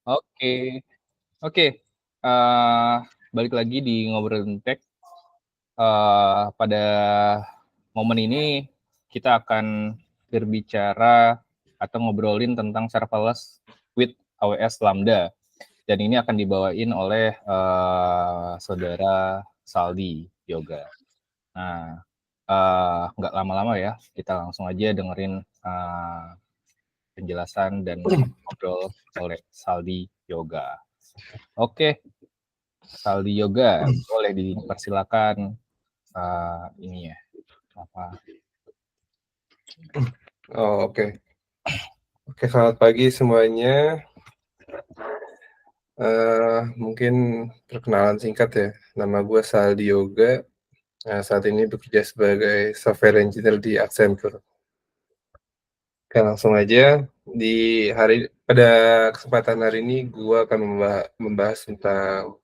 Oke, oke, eee, balik lagi di Ngobrolin Tech, pada momen ini kita akan berbicara atau ngobrolin tentang serverless with AWS Lambda, dan ini akan dibawain oleh, saudara Saldi Yoga. Nah, nggak lama-lama ya, kita langsung aja dengerin, penjelasan dan ngobrol oleh Saldi Yoga. Oke, Saldi Yoga, boleh dipersilakan, ini ya, apa Oh, oke. Oke, selamat pagi semuanya. Mungkin perkenalan singkat ya. Nama gue Saldi Yoga. Saat ini bekerja sebagai software engineer di Accenture. Oke, langsung aja. Pada kesempatan hari ini, gue akan membahas tentang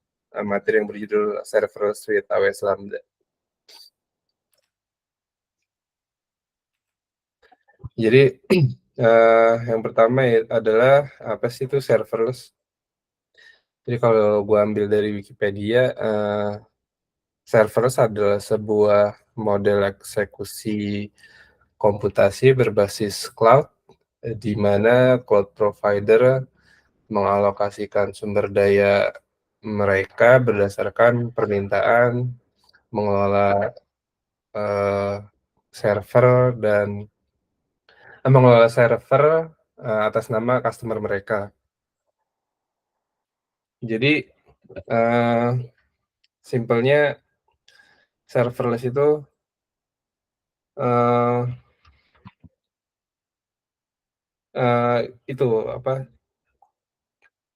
materi yang berjudul Serverless with AWS Lambda. Jadi, yang pertama adalah apa sih itu serverless? Jadi kalau gue ambil dari Wikipedia, serverless adalah sebuah model eksekusi komputasi berbasis cloud, di mana cloud provider mengalokasikan sumber daya mereka berdasarkan permintaan, mengelola server dan mengelola server atas nama customer mereka. Jadi simpelnya serverless itu itu apa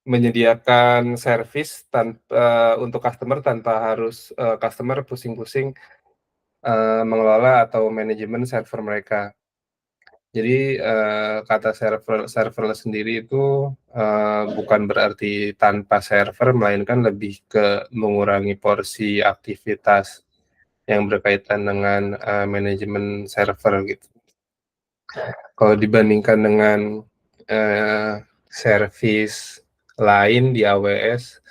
menyediakan service untuk customer tanpa harus customer pusing-pusing mengelola atau manajemen server mereka. Jadi kata serverless sendiri itu bukan berarti tanpa server, melainkan lebih ke mengurangi porsi aktivitas yang berkaitan dengan manajemen server gitu. Kalau dibandingkan dengan service lain di AWS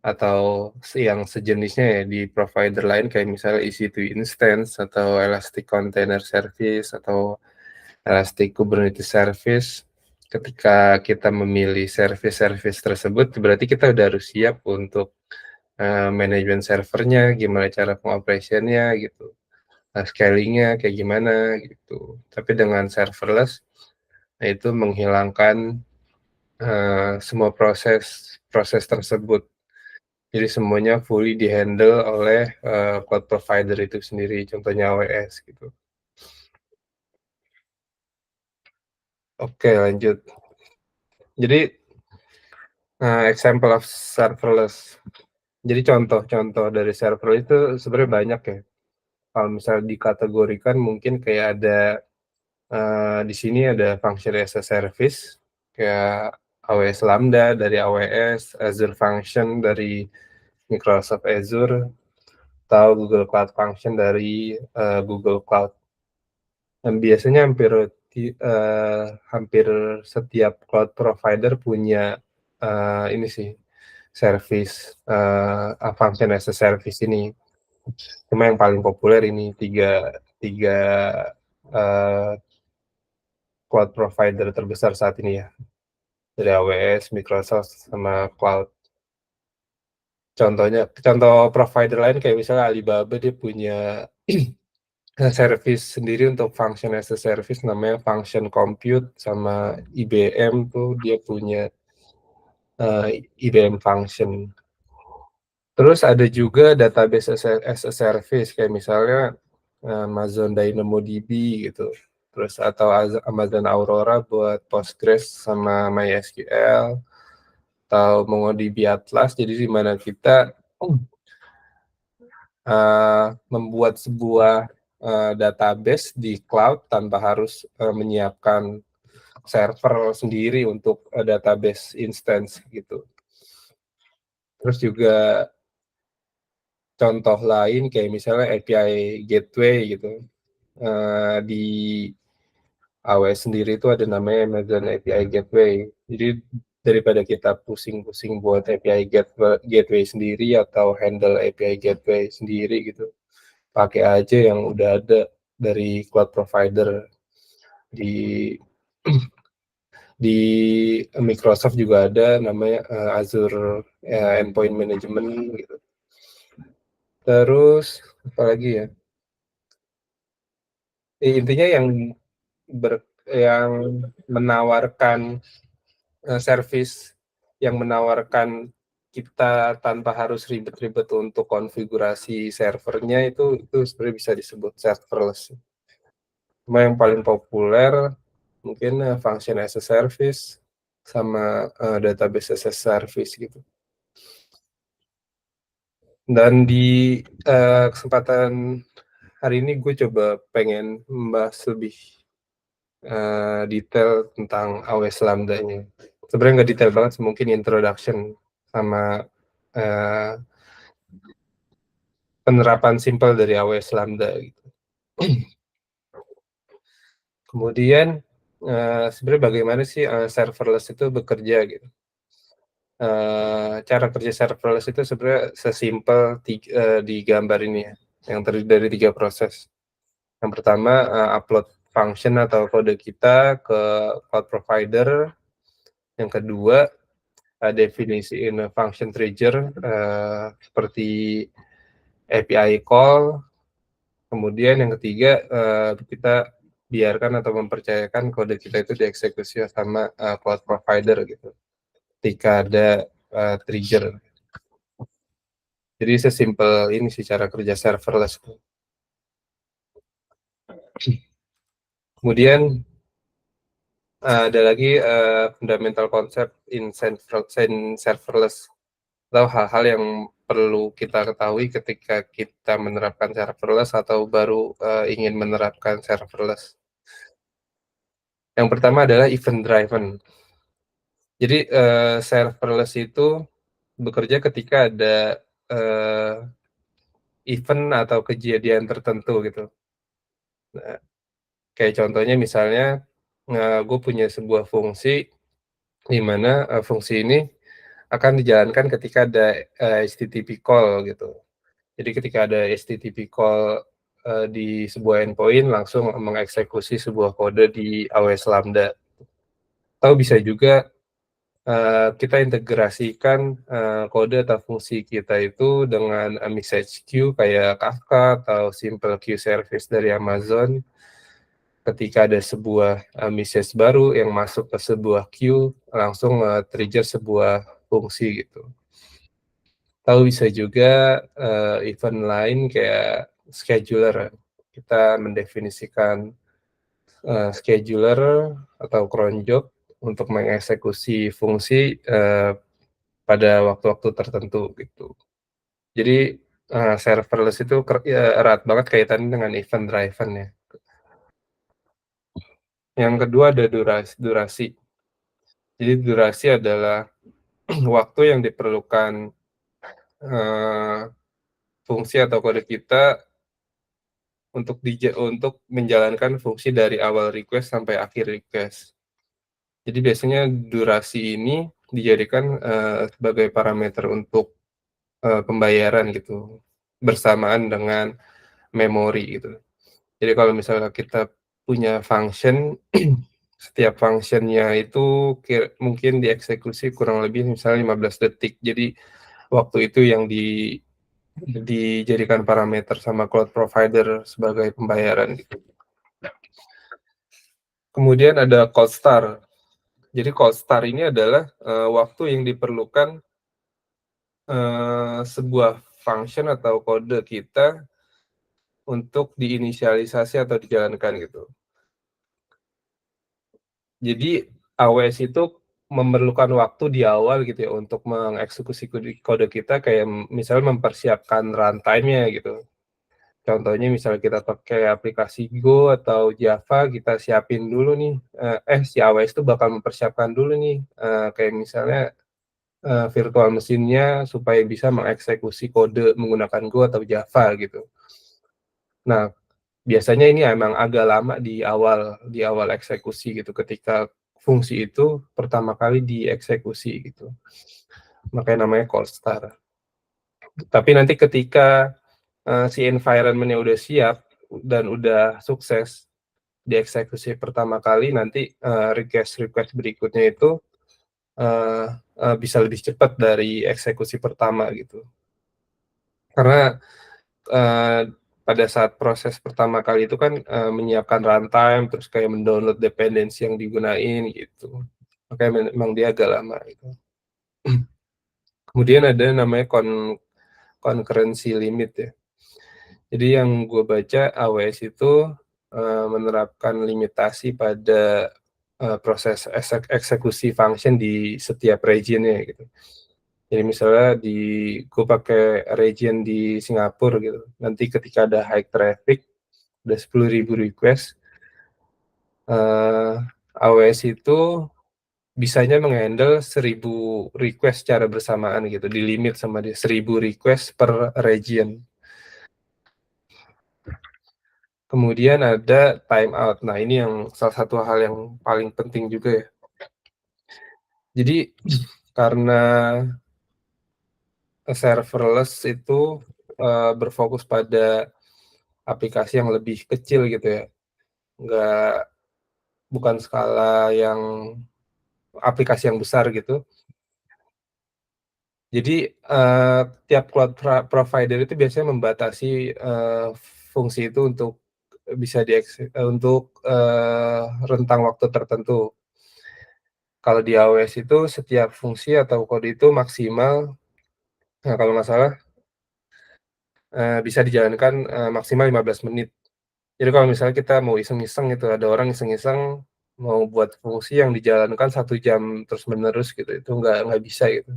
atau yang sejenisnya ya di provider lain kayak misalnya EC2 Instance atau Elastic Container Service atau Elastic Kubernetes Service. Ketika kita memilih service-service tersebut, berarti kita udah harus siap untuk manajemen servernya, gimana cara pengoperationnya gitu, scalingnya kayak gimana gitu. Tapi dengan serverless, nah itu menghilangkan semua proses tersebut. Jadi semuanya fully di-handle oleh cloud provider itu sendiri, contohnya AWS gitu. Oke, lanjut. Jadi example of serverless. Jadi contoh-contoh dari serverless itu sebenarnya banyak ya. Kalau misalnya dikategorikan mungkin kayak ada di sini ada function as a service kayak AWS Lambda dari AWS, Azure Function dari Microsoft Azure, atau Google Cloud Function dari Google Cloud. Dan biasanya hampir setiap cloud provider punya ini sih service function as a service ini. Cuma yang paling populer ini tiga tiga cloud provider terbesar saat ini ya, dari AWS, Microsoft, sama cloud. Contoh provider lain kayak misalnya Alibaba, dia punya service sendiri untuk function as a service namanya function compute, sama IBM tuh dia punya IBM function. Terus ada juga database as a service kayak misalnya Amazon DynamoDB gitu. Terus atau Amazon Aurora buat Postgres sama MySQL, atau MongoDB Atlas, jadi di mana kita membuat sebuah database di cloud tanpa harus menyiapkan server sendiri untuk database instance gitu. Terus juga contoh lain kayak misalnya API gateway gitu. Di AWS sendiri itu ada namanya Amazon API Gateway. Jadi daripada kita pusing-pusing buat API gateway sendiri atau handle API gateway sendiri gitu. Pakai aja yang udah ada dari cloud provider. Di Microsoft juga ada namanya Azure Endpoint Management gitu. Terus apa lagi ya? Intinya yang menawarkan service yang menawarkan kita tanpa harus ribet-ribet untuk konfigurasi servernya itu sebenarnya bisa disebut serverless. Cuma yang paling populer mungkin function as a service sama database as a service gitu. Dan di kesempatan hari ini gue coba pengen membahas lebih detail tentang AWS Lambda-nya. Sebenarnya nggak detail banget, mungkin introduction sama penerapan simpel dari AWS Lambda gitu. Kemudian sebenarnya bagaimana sih serverless itu bekerja gitu. Cara kerja serverless itu sebenarnya sesimpel di gambar ini ya, yang terdiri dari 3 proses. Yang pertama upload function atau kode kita ke cloud provider. Yang kedua definisiin function trigger seperti API call. Kemudian yang ketiga kita biarkan atau mempercayakan kode kita itu dieksekusi sama cloud provider gitu ketika ada trigger. Jadi sesimpel ini sih cara kerja serverless. Kemudian ada lagi fundamental concept in serverless atau hal-hal yang perlu kita ketahui ketika kita menerapkan serverless atau baru ingin menerapkan serverless. Yang pertama adalah event driven. Jadi serverless itu bekerja ketika ada event atau kejadian tertentu gitu. Nah, kayak contohnya misalnya gue punya sebuah fungsi di mana fungsi ini akan dijalankan ketika ada HTTP call gitu. Jadi ketika ada HTTP call di sebuah endpoint langsung mengeksekusi sebuah kode di AWS Lambda. Atau bisa juga kita integrasikan kode atau fungsi kita itu dengan message queue kayak Kafka atau Simple Queue Service dari Amazon. Ketika ada sebuah message baru yang masuk ke sebuah queue, langsung trigger sebuah fungsi gitu. Atau bisa juga event lain kayak scheduler. Kita mendefinisikan scheduler atau cron job untuk mengeksekusi fungsi pada waktu-waktu tertentu gitu. Jadi serverless itu erat banget kaitannya dengan event driven ya. Yang kedua ada durasi. Jadi durasi adalah waktu yang diperlukan fungsi atau kode kita untuk menjalankan fungsi dari awal request sampai akhir request. Jadi biasanya durasi ini dijadikan sebagai parameter untuk pembayaran gitu, bersamaan dengan memori gitu. Jadi kalau misalnya kita punya function, setiap functionnya itu mungkin dieksekusi kurang lebih misalnya 15 detik. Jadi waktu itu yang dijadikan parameter sama cloud provider sebagai pembayaran gitu. Kemudian ada cold start. Jadi cold start ini adalah waktu yang diperlukan sebuah function atau kode kita untuk diinisialisasi atau dijalankan gitu. Jadi AWS itu memerlukan waktu di awal gitu ya untuk mengeksekusi kode kita kayak misalnya mempersiapkan runtime-nya gitu. Contohnya misalnya kita pakai aplikasi Go atau Java, kita siapin dulu nih, si AWS itu bakal mempersiapkan dulu nih, kayak misalnya virtual mesinnya supaya bisa mengeksekusi kode menggunakan Go atau Java gitu. Nah, biasanya ini emang agak lama di awal eksekusi gitu ketika fungsi itu pertama kali dieksekusi gitu. Makanya namanya cold start. Tapi nanti ketika si environment-nya udah siap dan udah sukses dieksekusi pertama kali, nanti request berikutnya itu bisa lebih cepat dari eksekusi pertama gitu. Karena pada saat proses pertama kali itu kan menyiapkan runtime, terus kayak mendownload dependensi yang digunain gitu. Makanya memang dia agak lama gitu. Kemudian ada namanya concurrency limit ya. Jadi yang gue baca AWS itu menerapkan limitasi pada proses eksekusi function di setiap regionnya gitu. Jadi misalnya gue pakai region di Singapura gitu. Nanti ketika ada high traffic, udah 10.000 request, AWS itu bisanya menghandle 1.000 request secara bersamaan gitu, di limit sama dia 1.000 request per region. Kemudian ada timeout. Nah, ini yang salah satu hal yang paling penting juga ya. Jadi karena serverless itu berfokus pada aplikasi yang lebih kecil gitu ya, bukan skala yang aplikasi yang besar gitu. Jadi tiap cloud provider itu biasanya membatasi fungsi itu untuk bisa untuk rentang waktu tertentu. Kalau di AWS itu setiap fungsi atau kode itu maksimal, nah kalau nggak salah bisa dijalankan maksimal 15 menit. Jadi kalau misalnya kita mau iseng-iseng gitu, ada orang iseng-iseng mau buat fungsi yang dijalankan 1 jam terus menerus gitu, itu nggak bisa gitu.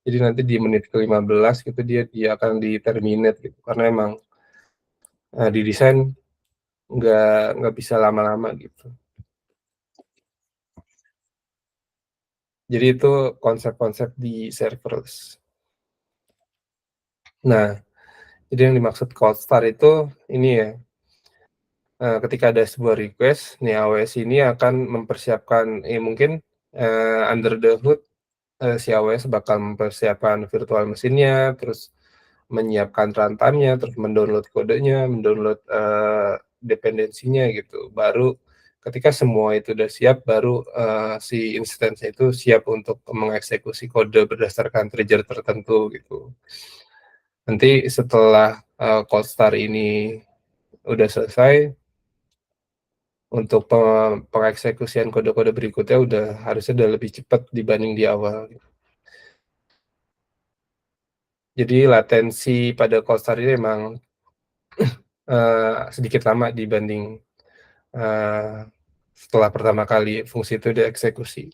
Jadi nanti di menit ke-15 gitu dia akan di-terminate gitu, karena emang didesain nggak bisa lama-lama gitu. Jadi itu konsep-konsep di serverless. Nah, jadi yang dimaksud cold start itu ini ya, ketika ada sebuah request, nih AWS ini akan mempersiapkan mungkin under the hood si AWS bakal mempersiapkan virtual mesinnya, terus menyiapkan runtime-nya, terus mendownload kodenya, mendownload dependensinya gitu. Baru ketika semua itu udah siap, baru si instance itu siap untuk mengeksekusi kode berdasarkan trigger tertentu gitu. Nanti setelah cold start ini udah selesai, untuk pengeksekusian kode-kode berikutnya harusnya udah lebih cepat dibanding di awal. Jadi latensi pada cold start ini memang sedikit lama dibanding setelah pertama kali fungsi itu dieksekusi.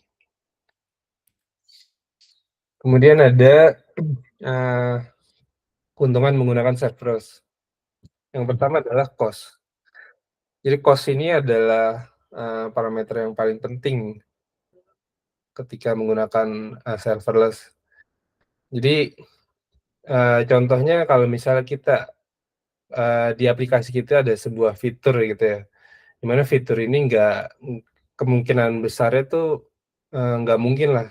Kemudian ada keuntungan menggunakan serverless. Yang pertama adalah cost. Jadi cost ini adalah parameter yang paling penting ketika menggunakan serverless. Jadi contohnya kalau misalnya kita di aplikasi kita ada sebuah fitur gitu ya, dimana fitur ini kemungkinan besarnya tuh nggak mungkin lah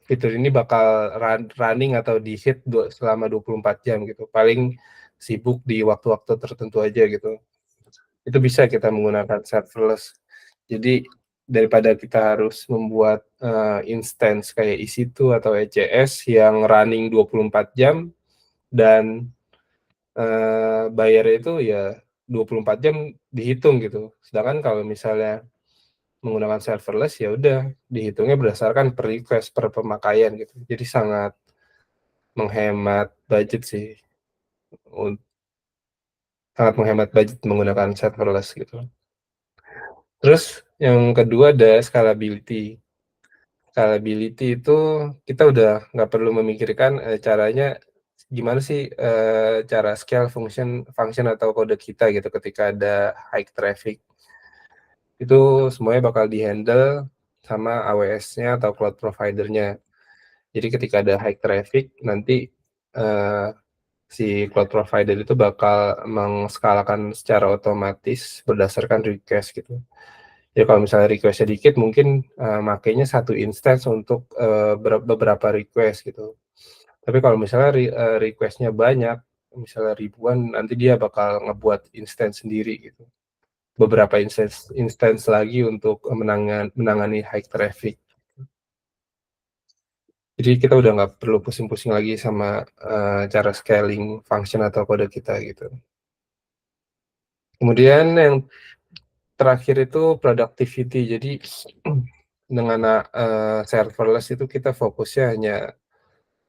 fitur ini bakal running atau di-hit selama 24 jam gitu. Paling sibuk di waktu-waktu tertentu aja gitu. Itu bisa kita menggunakan serverless. Jadi daripada kita harus membuat instance kayak EC2 atau ECS yang running 24 jam dan bayarnya itu ya 24 jam dihitung gitu. Sedangkan kalau misalnya menggunakan serverless ya udah dihitungnya berdasarkan per request, per pemakaian gitu. Jadi sangat menghemat budget sih. Sangat menghemat budget menggunakan serverless gitu. Terus yang kedua ada scalability. Scalability itu kita udah nggak perlu memikirkan caranya gimana sih cara scale function atau kode kita gitu ketika ada high traffic. Itu semuanya bakal di-handle sama AWS-nya atau cloud provider-nya. Jadi ketika ada high traffic, nanti si cloud provider itu bakal mengskalakan secara otomatis berdasarkan request gitu. Ya kalau misalnya request-nya dikit mungkin, makainya satu instance untuk, beberapa request gitu. Tapi kalau misalnya request-nya banyak, misalnya ribuan, nanti dia bakal ngebuat instance sendiri gitu. Beberapa instance lagi untuk, menangani high traffic. Jadi kita udah nggak perlu pusing-pusing lagi sama, cara scaling function atau kode kita gitu. Kemudian yang terakhir itu productivity. Jadi dengan, serverless itu kita fokusnya hanya,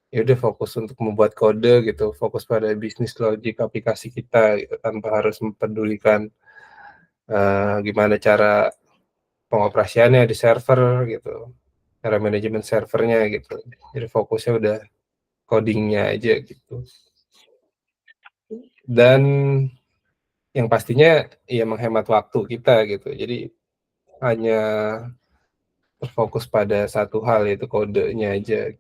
ya udah fokus untuk membuat kode gitu, fokus pada bisnis logic aplikasi kita gitu, tanpa harus mempedulikan, gimana cara pengoperasiannya di server gitu, cara manajemen servernya gitu. Jadi fokusnya udah coding-nya aja gitu. Dan yang pastinya ya menghemat waktu kita gitu. Jadi hanya terfokus pada satu hal, yaitu kodenya aja.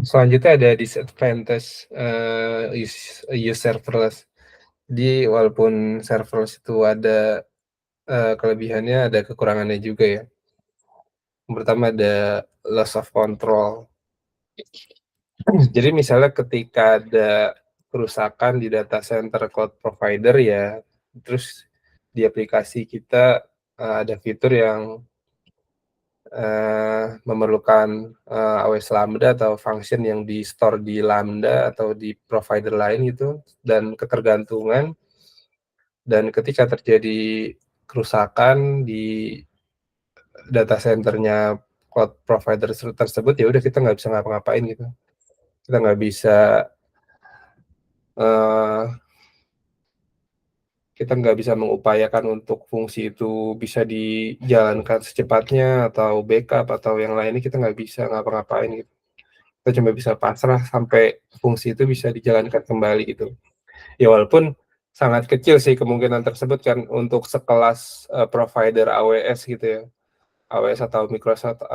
Selanjutnya ada disadvantage, use serverless. Jadi walaupun serverless itu ada, kelebihannya, ada kekurangannya juga ya. Yang pertama ada loss of control. Jadi misalnya ketika ada kerusakan di data center cloud provider ya, terus di aplikasi kita, ada fitur yang, memerlukan, AWS Lambda atau function yang di-store di Lambda atau di provider lain gitu, dan ketergantungan, dan ketika terjadi kerusakan di data centernya cloud provider tersebut, ya udah kita nggak bisa ngapa-ngapain gitu. Kita nggak bisa, eee, kita nggak bisa mengupayakan untuk fungsi itu bisa dijalankan secepatnya, atau backup, atau yang lainnya, kita nggak bisa ngapa-ngapain gitu. Kita cuma bisa pasrah sampai fungsi itu bisa dijalankan kembali gitu. Ya walaupun sangat kecil sih kemungkinan tersebut kan untuk sekelas, provider AWS gitu ya, AWS atau Microsoft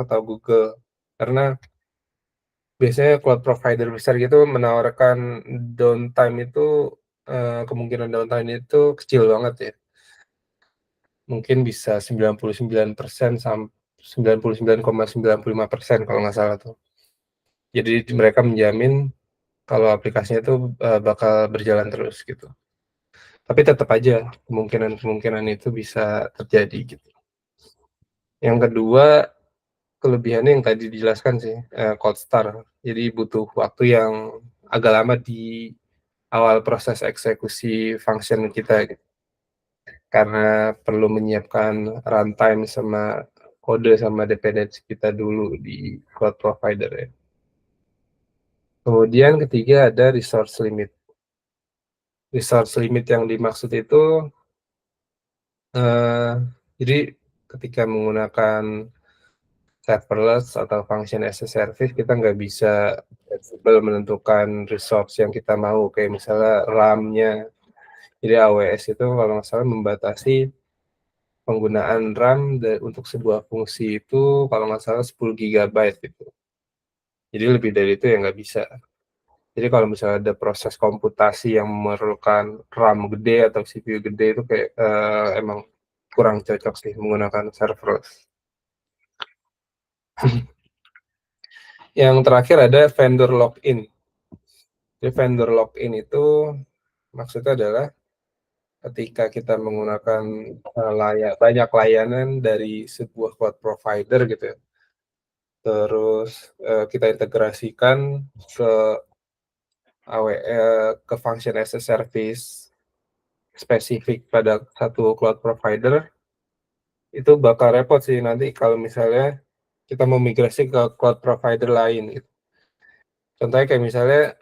atau Google. Karena biasanya cloud provider besar gitu menawarkan downtime itu, kemungkinan downtime itu kecil banget ya. Mungkin bisa 99% 99,95% kalau nggak salah tuh. Jadi mereka menjamin kalau aplikasinya itu, bakal berjalan terus gitu. Tapi tetap aja kemungkinan-kemungkinan itu bisa terjadi gitu. Yang kedua, kelebihannya yang tadi dijelaskan sih, cold start. Jadi butuh waktu yang agak lama di awal proses eksekusi function kita gitu. Karena perlu menyiapkan runtime sama kode sama dependensi kita dulu di cloud provider ya. Kemudian ketiga ada resource limit. Resource limit yang dimaksud itu, eee, jadi ketika menggunakan serverless atau function as a service, kita nggak bisa fleksibel menentukan resource yang kita mau, kayak misalnya RAM-nya. Jadi AWS itu kalau nggak salah membatasi penggunaan RAM untuk sebuah fungsi itu kalau nggak salah 10 gigabyte gitu. Jadi lebih dari itu ya nggak bisa. Jadi kalau misalnya ada proses komputasi yang memerlukan RAM gede atau CPU gede itu kayak, emang kurang cocok sih menggunakan serverless. Yang terakhir ada vendor lock-in. Jadi vendor lock-in itu maksudnya adalah ketika kita menggunakan, banyak layanan dari sebuah cloud provider gitu ya, terus, kita integrasikan ke ke function as a service spesifik pada satu cloud provider, itu bakal repot sih nanti kalau misalnya kita mau migrasi ke cloud provider lain gitu. Contohnya kayak misalnya,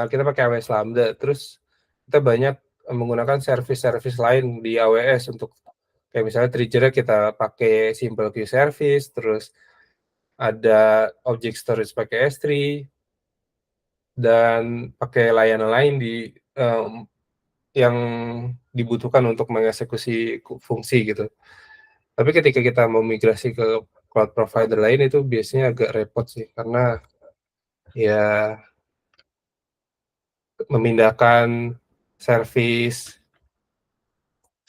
kita pakai AWS Lambda, terus kita banyak, menggunakan service-service lain di AWS untuk kayak misalnya trigger-nya kita pakai Simple Queue Service, terus ada object storage pakai S3, dan pakai layanan lain yang dibutuhkan untuk mengeksekusi fungsi gitu. Tapi ketika kita mau migrasi ke cloud provider lain itu biasanya agak repot sih, karena ya memindahkan service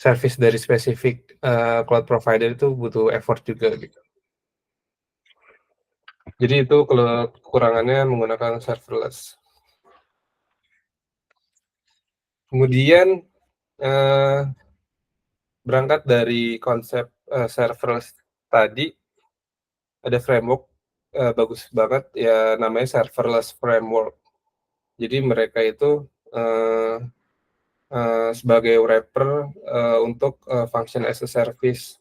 service dari spesifik cloud provider itu butuh effort juga gitu. Jadi itu kalau kekurangannya menggunakan serverless. Kemudian berangkat dari konsep serverless tadi, ada framework bagus banget ya namanya serverless framework. Jadi mereka itu sebagai wrapper untuk function as a service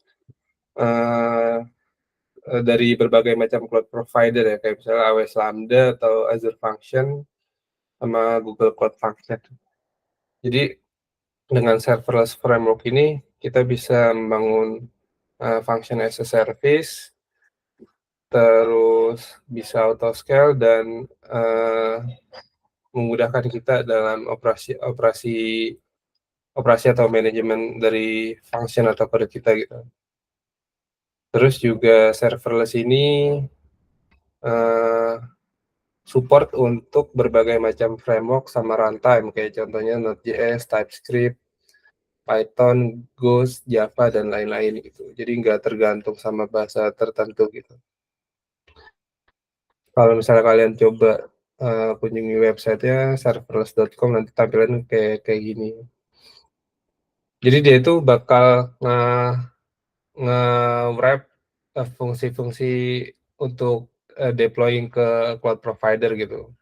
dari berbagai macam cloud provider ya, kayak misalnya AWS Lambda atau Azure Function sama Google Cloud Function. Jadi dengan serverless framework ini kita bisa membangun function as a service, terus bisa auto scale dan memudahkan kita dalam operasi atau manajemen dari function atau kode kita gitu. Terus juga serverless ini support untuk berbagai macam framework sama runtime, kayak contohnya Node.js, TypeScript, Python, Ghost, Java, dan lain-lain gitu. Jadi nggak tergantung sama bahasa tertentu gitu. Kalau misalnya kalian coba kunjungi websitenya serverless.com, nanti tampilan kayak gini. Jadi dia itu bakal nge-wrap fungsi-fungsi untuk deploying ke cloud provider gitu.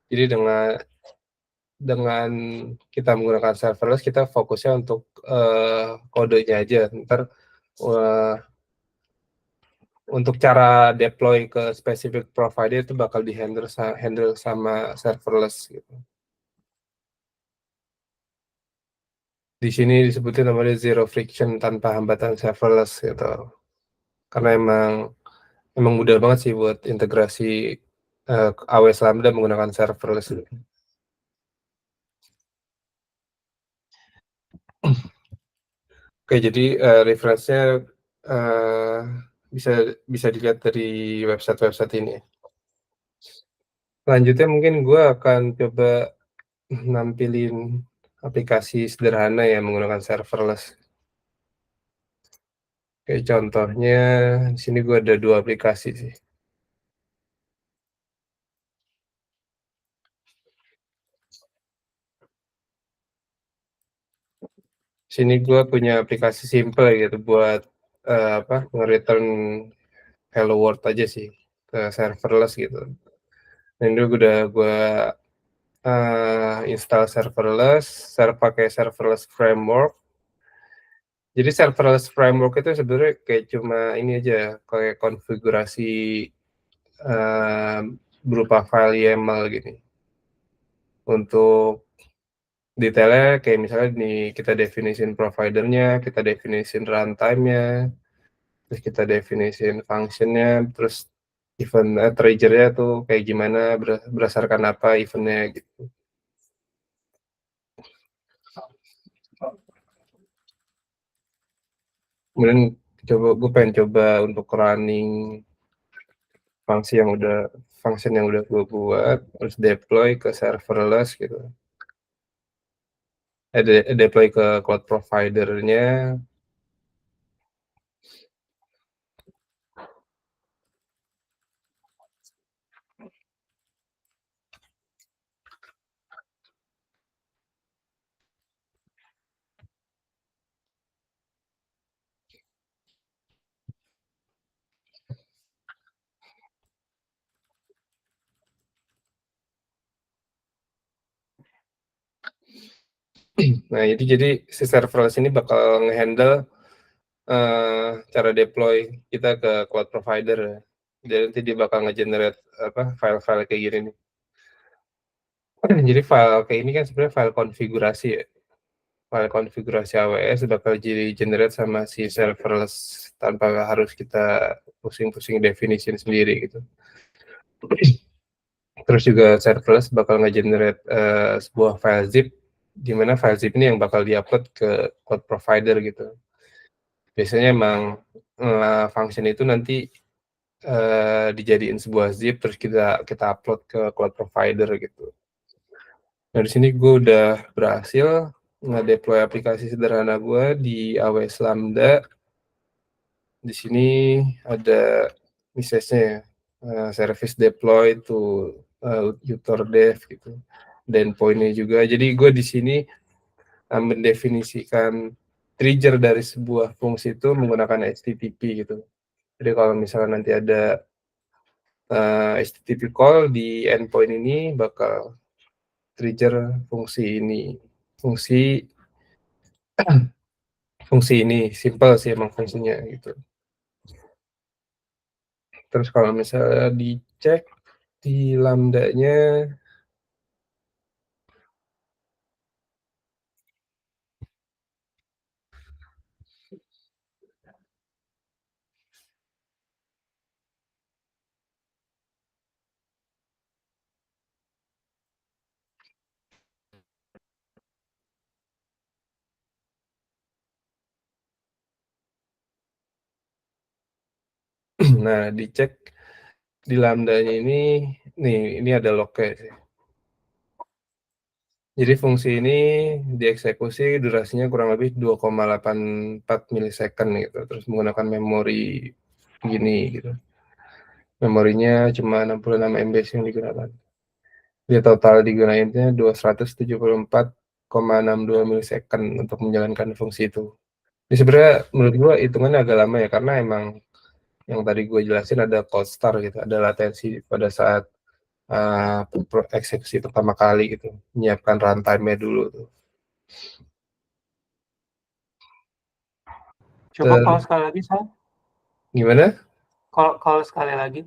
Jadi dengan kita menggunakan serverless, kita fokusnya untuk kodenya aja. Ntar untuk cara deploy ke specific provider itu bakal handle sama serverless gitu. Di sini disebutin namanya zero friction, tanpa hambatan serverless gitu. Karena emang mudah banget sih buat integrasi AWS Lambda menggunakan serverless. Oke, jadi referensinya bisa dilihat dari website ini. Selanjutnya mungkin gue akan coba nampilin aplikasi sederhana yang menggunakan serverless. Oke, contohnya di sini gue ada 2 aplikasi sih. Sini gue punya aplikasi simple gitu buat nge-return hello world aja sih ke serverless gitu. Dan ini udah gue install serverless, pakai serverless framework. Jadi serverless framework itu sebenarnya kayak cuma ini aja, kayak konfigurasi berupa file YAML gini. Untuk detailnya kayak misalnya kita definisin providernya, kita definisin runtime-nya, terus kita definisin function-nya, terus event trigger-nya tuh kayak gimana, berdasarkan apa event-nya gitu. Kemudian gue pengen coba untuk running function yang udah gue buat, terus deploy ke serverless gitu. Deploy ke cloud provider-nya. Nah, jadi si serverless ini bakal nge-handle cara deploy kita ke cloud provider. Jadi nanti dia bakal nge-generate file-file kayak gini nih. Jadi file kayak ini kan sebenarnya file konfigurasi ya. File konfigurasi AWS bakal jadi generate sama si serverless tanpa harus kita pusing-pusing definisin sendiri gitu. Terus juga serverless bakal nge-generate sebuah file zip, di mana file zip ini yang bakal di-upload ke cloud provider gitu. Biasanya emang function itu nanti dijadiin sebuah zip, terus kita upload ke cloud provider gitu. Nah, di sini gue udah berhasil nge-deploy aplikasi sederhana gue di AWS Lambda. Di sini ada message-nya ya, service deploy to user-dev gitu, dan poinnya juga. Jadi gue di sini mendefinisikan trigger dari sebuah fungsi itu menggunakan HTTP gitu. Jadi kalau misalnya nanti ada HTTP call di endpoint ini bakal trigger fungsi ini. Fungsi ini simple sih emang fungsinya gitu. Terus kalau misalnya dicek di lambdanya, nah dicek di lambdanya ini ada lognya sih. Jadi fungsi ini dieksekusi durasinya kurang lebih 2,84 milisecond gitu, terus menggunakan memori gini gitu. Memorinya cuma 66 MB yang digunakan. Dia total digunainnya 274,62 milisecond untuk menjalankan fungsi itu. Ini sebenarnya menurut gue hitungannya agak lama ya, karena emang yang tadi gue jelasin ada cold start gitu, ada latensi pada saat eksekusi pertama kali gitu, menyiapkan runtime-nya dulu tuh. Coba kalau sekali lagi, Sal. Gimana? Kalau sekali lagi.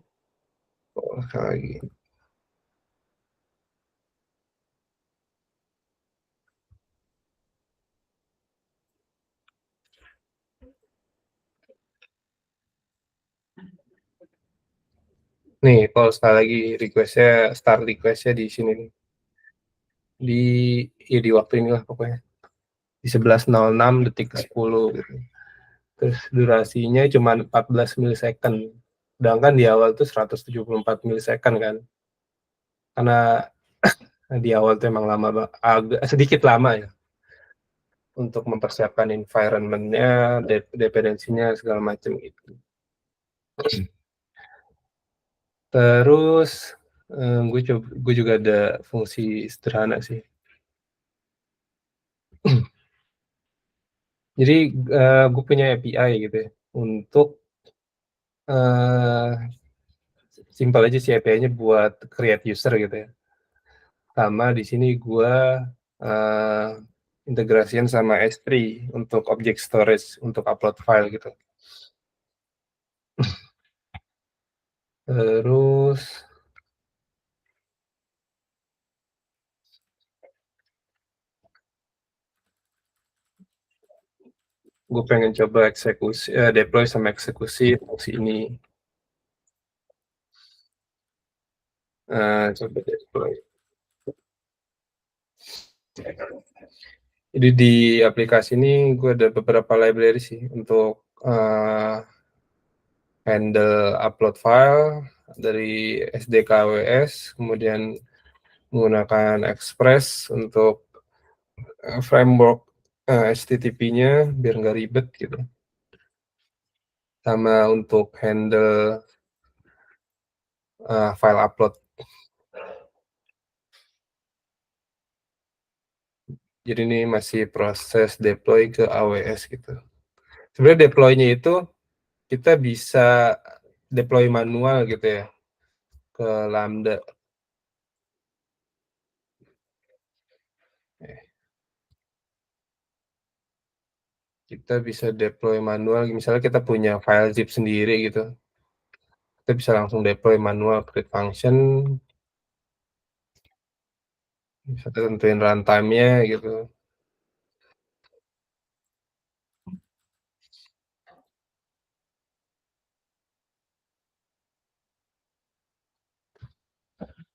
Oh, sekali lagi. Nih, kalau sekali lagi start requestnya di sini nih. Di waktu inilah pokoknya. Di 11.06 detik ke 10 gitu. Terus durasinya cuma 14 milisecond. Sedangkan di awal tuh 174 milisecond kan. Karena di awal tuh emang agak sedikit lama ya untuk mempersiapkan environment-nya, dependensinya segala macam gitu. Terus gue juga ada fungsi sederhana sih. Jadi gue punya API gitu ya untuk simpel aja sih API-nya buat create user gitu ya. Sama di sini gue integrasian sama S3 untuk object storage untuk upload file gitu. Terus gue pengen coba deploy sama eksekusi fungsi ini. Coba deploy. Jadi di aplikasi ini gue ada beberapa library sih untuk handle upload file dari SDK AWS, kemudian menggunakan Express untuk framework HTTP-nya biar nggak ribet gitu. Sama untuk handle file upload. Jadi ini masih proses deploy ke AWS gitu. Sebenarnya deploy-nya itu kita bisa deploy manual gitu ya ke Lambda. Kita bisa deploy manual, misalnya kita punya file zip sendiri gitu. Kita bisa langsung deploy manual create function. Bisa tentuin runtime-nya gitu.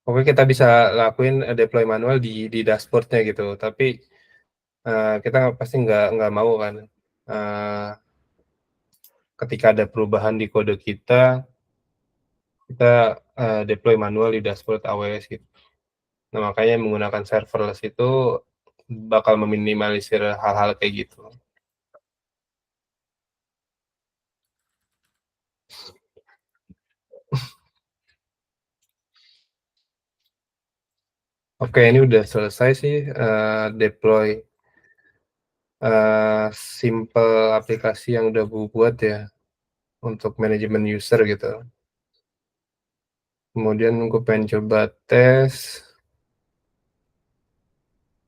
Oke, kita bisa lakuin deploy manual di dashboard-nya gitu. Tapi kita pasti nggak mau kan ketika ada perubahan di kode kita deploy manual di dashboard AWS gitu. Nah, makanya menggunakan serverless itu bakal meminimalisir hal-hal kayak gitu. Oke, ini udah selesai sih deploy simple aplikasi yang udah gue buat ya untuk manajemen user gitu. Kemudian gue pengen coba tes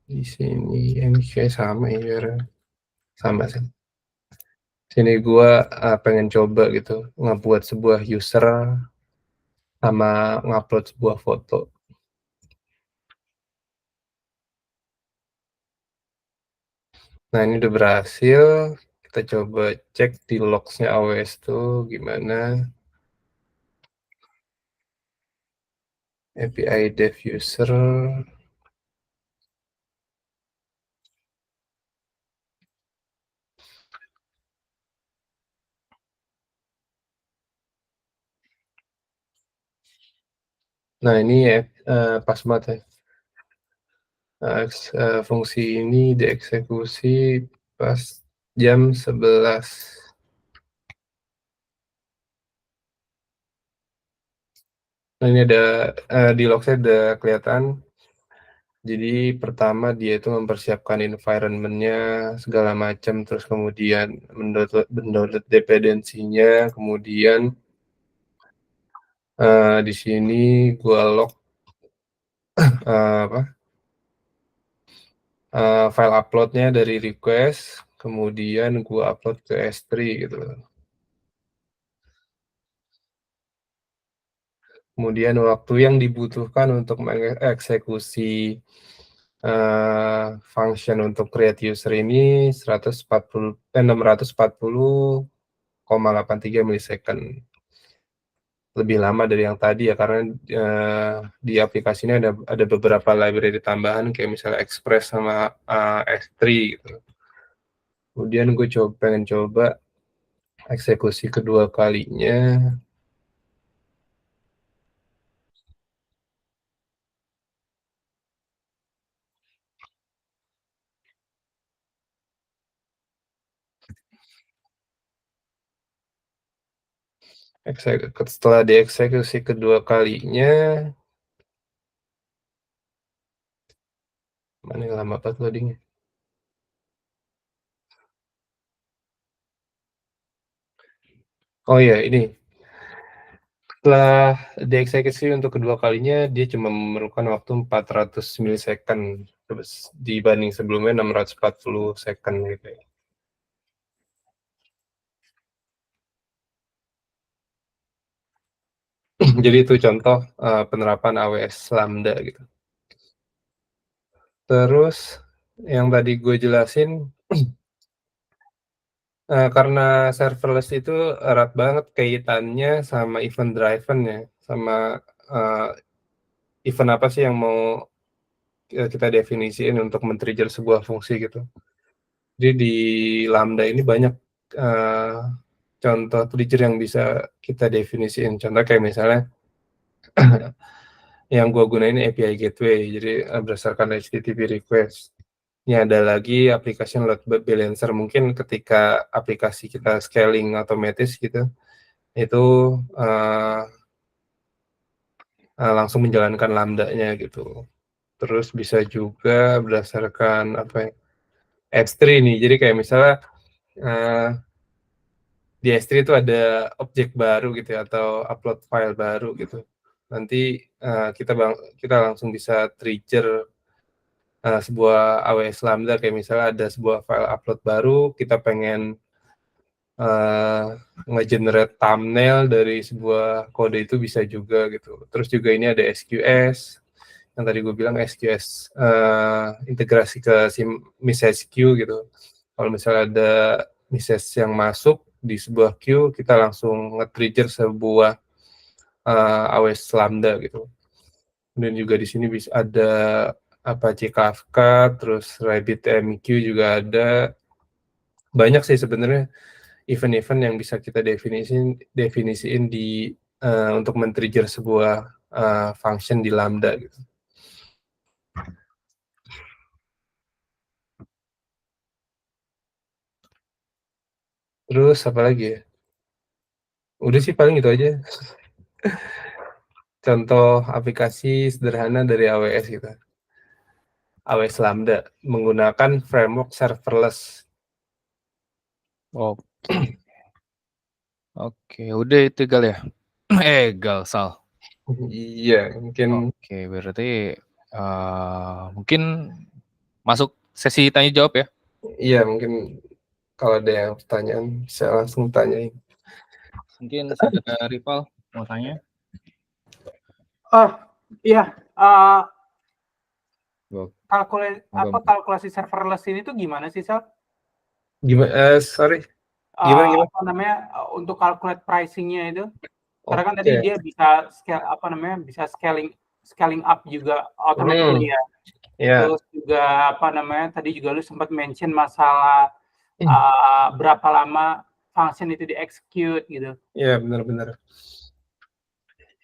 di sini, ini kayak sama ya, biar sama sih. Sini gue pengen coba gitu ngebuat sebuah user sama ngupload sebuah foto. Nah, ini udah berhasil. Kita coba cek di logs-nya AWS tuh gimana. API dev user. Nah, ini ya pas banget ya. Fungsi ini dieksekusi pas jam 11. Nah, ini ada di log-nya ada kelihatan. Jadi pertama dia itu mempersiapkan environment-nya segala macam, terus kemudian mendownload dependensinya, kemudian di sini gua log file upload-nya dari request, kemudian gua upload ke S3 gitu. Kemudian waktu yang dibutuhkan untuk mengeksekusi function untuk create user ini 640,83 milisecond. Lebih lama dari yang tadi ya, karena di aplikasi ini ada beberapa library tambahan kayak misalnya Express sama S3 gitu. Kemudian gue pengen coba eksekusi kedua kalinya. Setelah dieksekusi kedua kalinya, mana yang lama banget loadingnya? Oh ya, ini setelah dieksekusi untuk kedua kalinya, dia cuma memerlukan waktu 400 milisecond dibanding sebelumnya 640 second gitu ya. Jadi itu contoh penerapan AWS Lambda gitu. Terus yang tadi gue jelasin, karena serverless itu erat banget kaitannya sama event driven ya, sama event apa sih yang mau kita definisiin untuk men-trigger sebuah fungsi gitu. Jadi di Lambda ini banyak contoh trigger yang bisa kita definisiin. Contoh kayak misalnya yang gue gunain API gateway, jadi berdasarkan HTTP request. Ini ada lagi aplikasi load balancer, mungkin ketika aplikasi kita scaling otomatis gitu, itu langsung menjalankan lambda-nya gitu. Terus bisa juga berdasarkan apa ya, S3 nih, jadi kayak misalnya di S3 itu ada objek baru gitu ya, atau upload file baru gitu. Nanti kita langsung bisa trigger sebuah AWS Lambda, kayak misalnya ada sebuah file upload baru, kita pengen nge-generate thumbnail dari sebuah kode, itu bisa juga gitu. Terus juga ini ada SQS, yang tadi gue bilang SQS integrasi ke MissSQ gitu. Kalau misalnya ada message yang masuk di sebuah queue, kita langsung nge-trigger sebuah AWS Lambda gitu. Kemudian juga di sini bisa ada Apache Kafka, terus RabbitMQ juga ada. Banyak sih sebenarnya event-event yang bisa kita definisiin di untuk men-trigger sebuah function di Lambda gitu. Terus apa lagi ya? Udah sih paling itu aja. Contoh aplikasi sederhana dari AWS gitu. AWS Lambda menggunakan framework serverless. Oke. Oke, udah itu Gal ya. Gal, Sal. Iya, mungkin Oke, berarti mungkin masuk sesi tanya jawab ya. iya, mungkin kalau ada yang pertanyaan bisa langsung tanyain. Mungkin saudara Rival mau tanya. Oh iya, Go. kalkulasi serverless ini tuh gimana sih, Sal? Gimana? Sorry, gimana? Apa namanya, untuk calculate pricing-nya itu? Karena kan tadi Oke. dia bisa bisa scaling up juga automatically ya. Ya, Terus juga tadi juga lu sempat mention masalah berapa lama function itu di-execute gitu. ya benar-benar.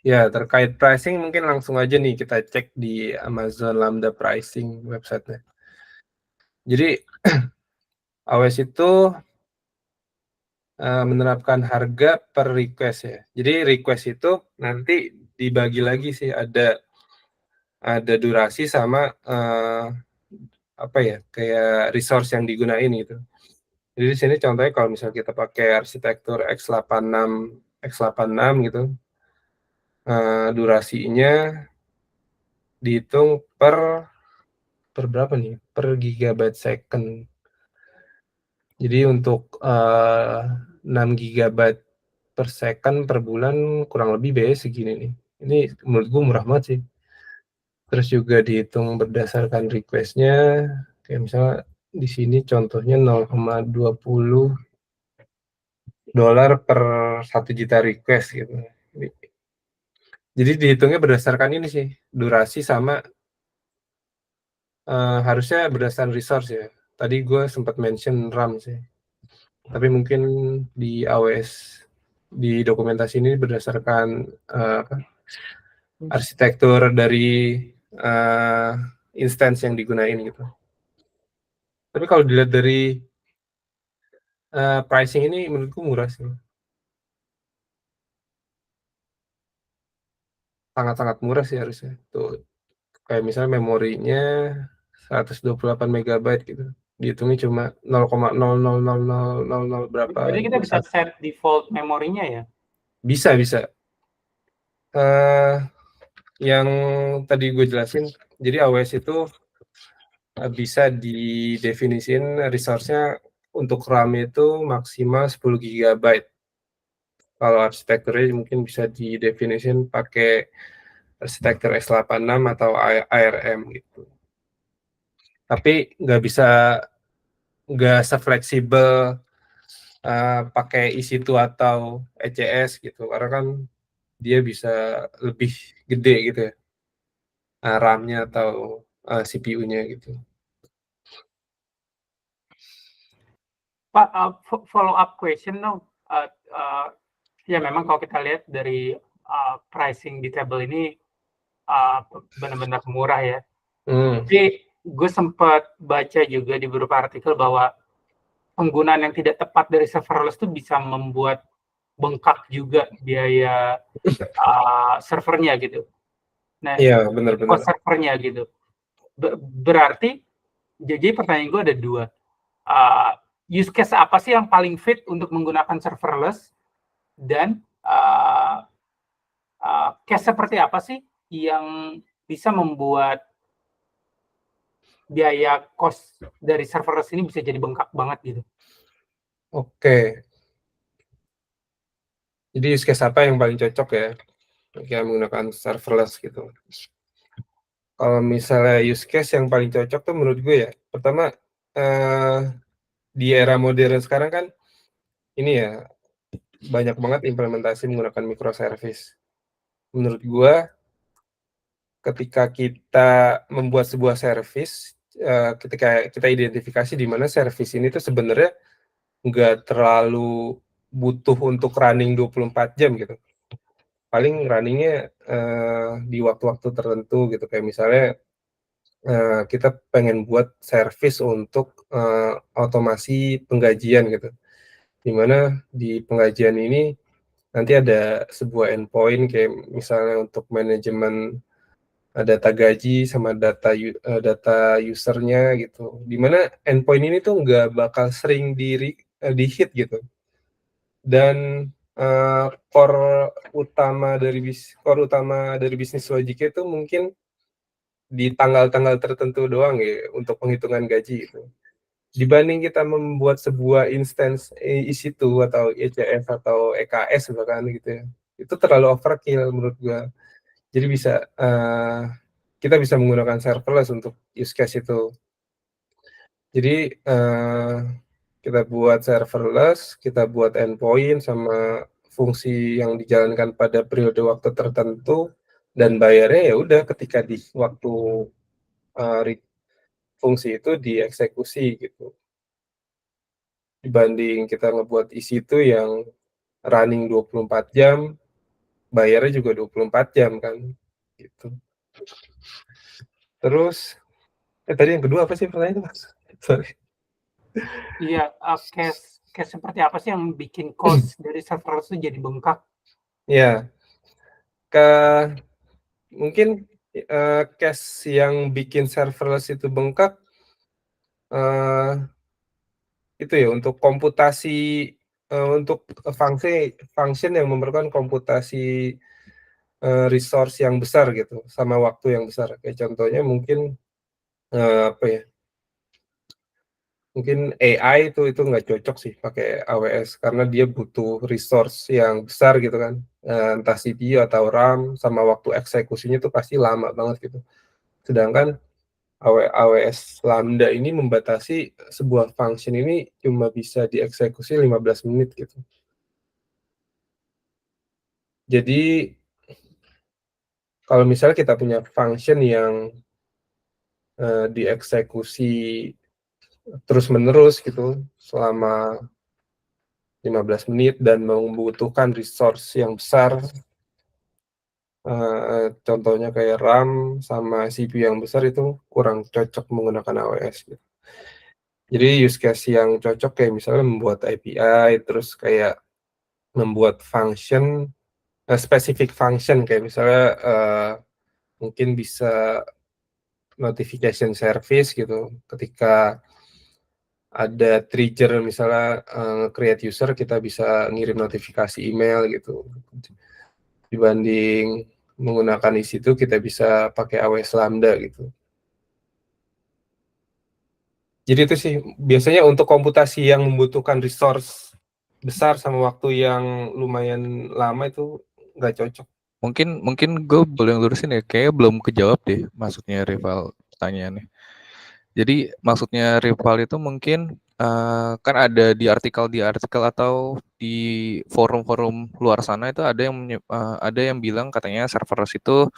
Ya, terkait pricing mungkin langsung aja nih kita cek di Amazon Lambda Pricing website-nya. Jadi AWS itu menerapkan harga per request ya. Jadi request itu nanti dibagi lagi sih, ada durasi sama apa ya, kayak resource yang digunain gitu. Jadi di sini contohnya kalau misalnya kita pakai arsitektur x86 gitu, durasinya dihitung per berapa nih? Per gigabyte second. Jadi untuk 6 gigabyte per second per bulan kurang lebih biaya segini nih. Ini menurut gue murah banget sih. Terus juga dihitung berdasarkan request-nya, kayak misalnya di sini contohnya 0,20 dolar per 1 juta request gitu. Jadi dihitungnya berdasarkan ini sih, durasi sama harusnya berdasarkan resource ya. Tadi gue sempat mention RAM sih. Tapi mungkin di AWS di dokumentasi ini berdasarkan arsitektur dari instance yang digunain gitu. Tapi kalau dilihat dari pricing ini menurutku murah sih. Sangat-sangat murah sih harusnya. Tuh, kayak misalnya memorinya 128 megabyte gitu. Dihitungnya cuma 0,000000 berapa. Jadi kita bisa set default memorinya ya? Bisa. Yang tadi gue jelasin, jadi AWS itu bisa didefinisin resource-nya untuk RAM itu maksimal 10 GB. Kalau arsitekturnya mungkin bisa didefinisin pakai arsitektur x86 atau ARM gitu. Tapi nggak se-fleksibel pakai EC2 atau ECS gitu, karena kan dia bisa lebih gede gitu ya, RAM-nya atau CPU-nya gitu. Pak, follow up question dong. Ya memang kalau kita lihat dari pricing di table ini benar-benar murah ya. Tapi gue sempat baca juga di beberapa artikel bahwa penggunaan yang tidak tepat dari serverless itu bisa membuat bengkak juga biaya servernya gitu. Nah, Iya, benar-benar. servernya gitu. Berarti, jadi pertanyaan gue ada dua. Use case apa sih yang paling fit untuk menggunakan serverless, dan case seperti apa sih yang bisa membuat biaya cost dari serverless ini bisa jadi bengkak banget gitu? Oke. Jadi use case apa yang paling cocok ya jika menggunakan serverless gitu. Kalau misalnya use case yang paling cocok tuh menurut gue ya, pertama di era modern sekarang kan ini ya, banyak banget implementasi menggunakan microservice. Menurut gue ketika kita membuat sebuah service, ketika kita identifikasi di mana service ini tuh sebenarnya nggak terlalu butuh untuk running 24 jam gitu. Paling runningnya di waktu-waktu tertentu gitu, kayak misalnya kita pengen buat service untuk otomasi penggajian gitu. di mana di pengajian ini nanti ada sebuah endpoint kayak misalnya untuk manajemen data gaji sama data usernya gitu. Di mana endpoint ini tuh nggak bakal sering di hit gitu. Dan core utama dari bisnis logiknya itu mungkin di tanggal-tanggal tertentu doang ya untuk penghitungan gaji itu. Dibanding kita membuat sebuah instance EC2 atau ECS atau EKS bahkan gitu ya, itu terlalu overkill menurut gua. Jadi kita bisa menggunakan serverless untuk use case itu. Jadi kita buat serverless, kita buat endpoint sama fungsi yang dijalankan pada periode waktu tertentu, dan bayarnya ya udah ketika di waktu fungsi itu dieksekusi gitu. Dibanding kita ngebuat EC2 yang running 24 jam, bayarnya juga 24 jam kan gitu. Terus tadi yang kedua apa sih pertanyaannya, Mas? Sorry. Iya, case seperti apa sih yang bikin cost dari serverless itu jadi bengkak? Ya, mungkin case yang bikin serverless itu bengkak itu ya untuk komputasi untuk function yang memerlukan komputasi resource yang besar gitu sama waktu yang besar. Kayak contohnya mungkin apa ya? Mungkin AI itu nggak cocok sih pakai AWS karena dia butuh resource yang besar gitu kan. Entah CPU atau RAM sama waktu eksekusinya tuh pasti lama banget gitu. Sedangkan AWS Lambda ini membatasi sebuah function ini cuma bisa dieksekusi 15 menit gitu. Jadi kalau misalnya kita punya function yang dieksekusi terus-menerus gitu selama 15 menit dan membutuhkan resource yang besar, contohnya kayak RAM sama CPU yang besar, itu kurang cocok menggunakan AWS gitu. Jadi use case yang cocok kayak misalnya membuat API, terus kayak membuat function, specific function kayak misalnya mungkin bisa notification service gitu. Ketika ada trigger misalnya create user, kita bisa ngirim notifikasi email gitu. Dibanding menggunakan EC2 kita bisa pakai AWS Lambda gitu. Jadi itu sih biasanya untuk komputasi yang membutuhkan resource besar sama waktu yang lumayan lama itu nggak cocok. Mungkin gue boleh lurusin ya, kayaknya belum kejawab deh maksudnya rival pertanyaannya. Jadi maksudnya rival itu mungkin kan ada di artikel atau di forum-forum luar sana itu ada yang bilang katanya serverless itu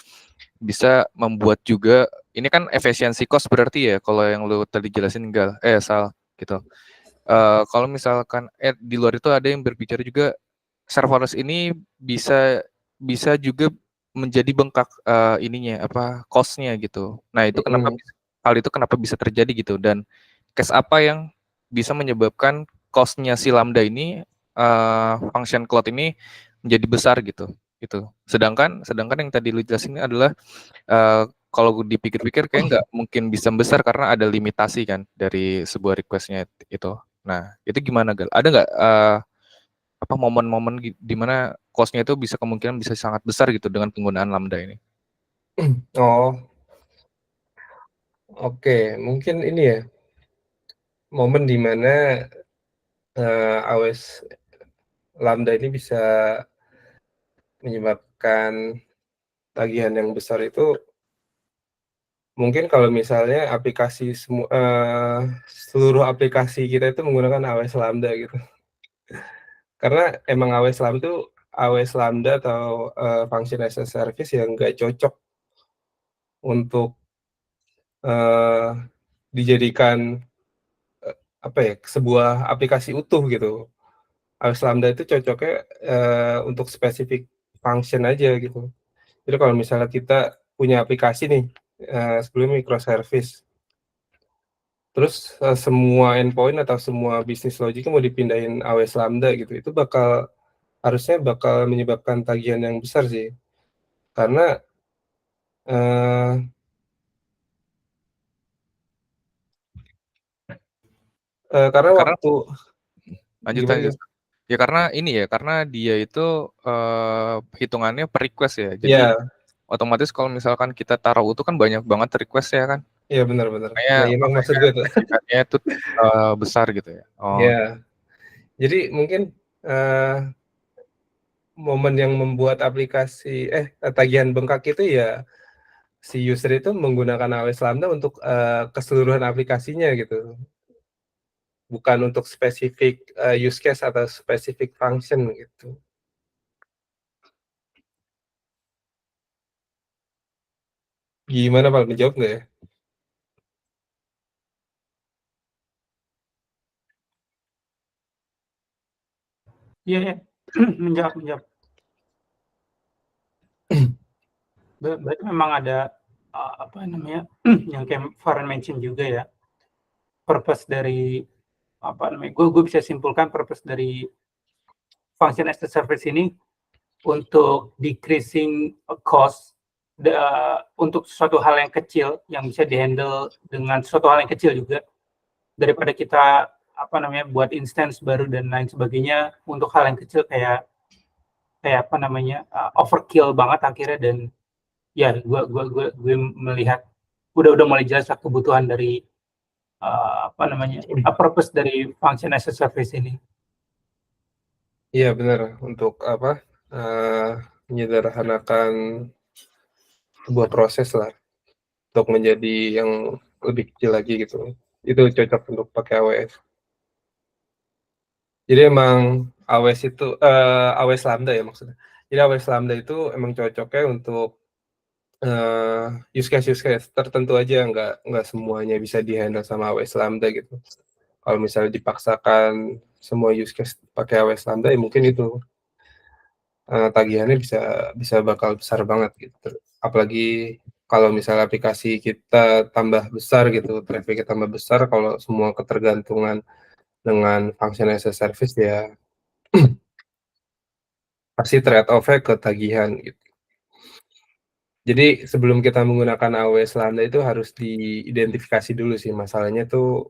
bisa membuat juga, ini kan efisiensi cost berarti ya kalau yang lu tadi jelasin Sal gitu. Kalau misalkan di luar itu ada yang berbicara juga serverless ini bisa juga menjadi bengkak ininya cost-nya gitu. Nah, itu hal itu kenapa bisa terjadi gitu, dan case apa yang bisa menyebabkan cost-nya si Lambda ini function cloud ini menjadi besar gitu. Sedangkan yang tadi lu jelasin adalah kalau dipikir-pikir kayak nggak mungkin bisa besar karena ada limitasi kan dari sebuah request-nya itu. Nah, itu gimana Gal? Ada nggak momen-momen di mana cost-nya itu kemungkinan bisa sangat besar gitu dengan penggunaan Lambda ini? Oh, oke. Mungkin ini ya, momen di mana AWS Lambda ini bisa menyebabkan tagihan yang besar itu mungkin kalau misalnya seluruh aplikasi kita itu menggunakan AWS Lambda gitu. Karena emang AWS Lambda atau function as a service yang nggak cocok untuk dijadikan sebuah aplikasi utuh gitu. AWS Lambda itu cocoknya untuk spesifik function aja gitu. Jadi kalau misalnya kita punya aplikasi nih sebelum microservice, Terus semua endpoint atau semua bisnis logiknya mau dipindahin AWS Lambda gitu, itu harusnya bakal menyebabkan tagihan yang besar sih. Karena Karena waktu lanjut. Ya karena dia itu hitungannya per request ya. Jadi otomatis kalau misalkan kita taruh itu kan banyak banget request ya kan. Iya benar. Nah, Emang maksud gue tuh. tagihannya itu besar gitu ya. Iya. Jadi mungkin momen yang membuat aplikasi tagihan bengkak itu ya si user itu menggunakan AWS Lambda untuk keseluruhan aplikasinya gitu. Bukan untuk spesifik use case atau spesifik function gitu. Gimana Pak, menjawab nggak ya? Iya, menjawab. Berarti memang ada yang kayak Farhan mention juga ya, purpose dari gue bisa simpulkan purpose dari function as a service ini untuk decreasing cost untuk sesuatu hal yang kecil yang bisa dihandle dengan sesuatu hal yang kecil juga, daripada kita buat instance baru dan lain sebagainya untuk hal yang kecil kayak overkill banget akhirnya. Dan ya gue melihat udah mulai jelas kebutuhan dari purpose dari function as a service ini. Iya benar, untuk menyederhanakan sebuah proses lah untuk menjadi yang lebih kecil lagi gitu. Itu cocok untuk pakai AWS. Jadi emang AWS Lambda ya maksudnya. Jadi AWS Lambda itu emang cocoknya untuk use case tertentu aja, nggak semuanya bisa dihandle sama AWS Lambda gitu. Kalau misalnya dipaksakan semua use case pakai AWS Lambda ya mungkin itu tagihannya bisa bakal besar banget gitu. Apalagi kalau misalnya aplikasi kita tambah besar gitu, traffic tambah besar, kalau semua ketergantungan dengan function as a service ya pasti trade off-nya ke tagihan gitu. Jadi sebelum kita menggunakan AWS Lambda itu harus diidentifikasi dulu sih masalahnya tuh